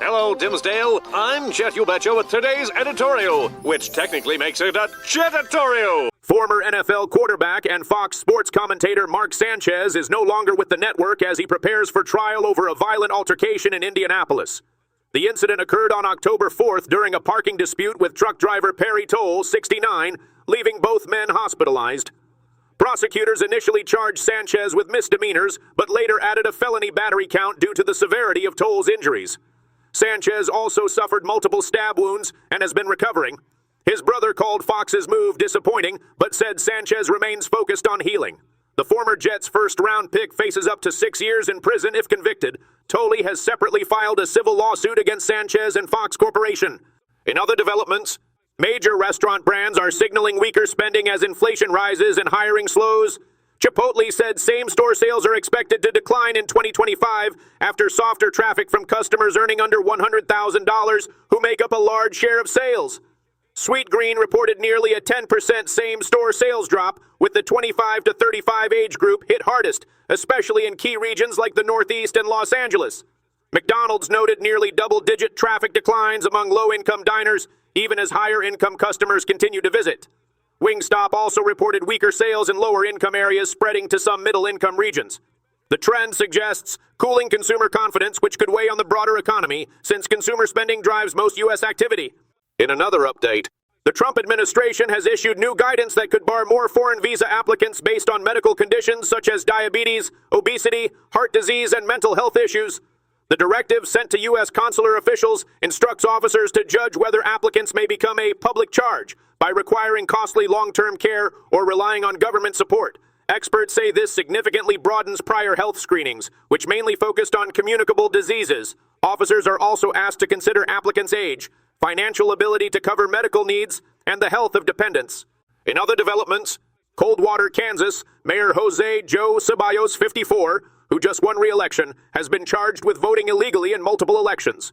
Hello, Dimsdale. I'm Jet You Betcha with today's editorial, which technically makes it a Jetatorial. Former NFL quarterback and Fox Sports commentator Mark Sanchez is no longer with the network as he prepares for trial over a violent altercation in Indianapolis. The incident occurred on October 4th during a parking dispute with truck driver Perry Toll, 69, leaving both men hospitalized. Prosecutors initially charged Sanchez with misdemeanors, but later added a felony battery count due to the severity of Toll's injuries. Sanchez also suffered multiple stab wounds and has been recovering. His brother called Fox's move disappointing, but said Sanchez remains focused on healing. The former Jets' first-round pick faces up to 6 years in prison if convicted. Tolle has separately filed a civil lawsuit against Sanchez and Fox Corporation. In other developments, major restaurant brands are signaling weaker spending as inflation rises and hiring slows. Chipotle said same-store sales are expected to decline in 2025 after softer traffic from customers earning under $100,000 who make up a large share of sales. Sweetgreen reported nearly a 10% same-store sales drop, with the 25 to 35 age group hit hardest, especially in key regions like the Northeast and Los Angeles. McDonald's noted nearly double-digit traffic declines among low-income diners, even as higher-income customers continue to visit. Wingstop also reported weaker sales in lower-income areas spreading to some middle-income regions. The trend suggests cooling consumer confidence, which could weigh on the broader economy, since consumer spending drives most U.S. activity. In another update, the Trump administration has issued new guidance that could bar more foreign visa applicants based on medical conditions such as diabetes, obesity, heart disease, and mental health issues. The directive sent to U.S. consular officials instructs officers to judge whether applicants may become a public charge by requiring costly long-term care or relying on government support. Experts say this significantly broadens prior health screenings, which mainly focused on communicable diseases. Officers are also asked to consider applicants' age, financial ability to cover medical needs, and the health of dependents. In other developments, Coldwater, Kansas, Mayor Jose Joe Ceballos, 54, who just won re-election, has been charged with voting illegally in multiple elections.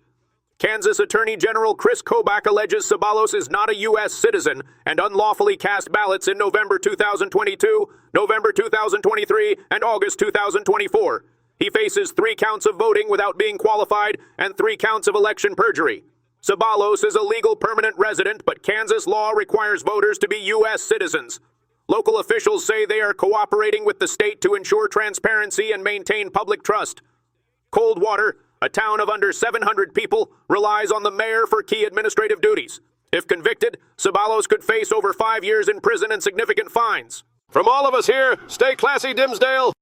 Kansas Attorney General Chris Kobach alleges Ceballos is not a U.S. citizen and unlawfully cast ballots in November 2022, November 2023, and August 2024. He faces 3 counts of voting without being qualified and 3 counts of election perjury. Ceballos is a legal permanent resident, but Kansas law requires voters to be U.S. citizens. Local officials say they are cooperating with the state to ensure transparency and maintain public trust. Coldwater, a town of under 700 people, relies on the mayor for key administrative duties. If convicted, Ceballos could face over 5 years in prison and significant fines. From all of us here, stay classy, Dimsdale.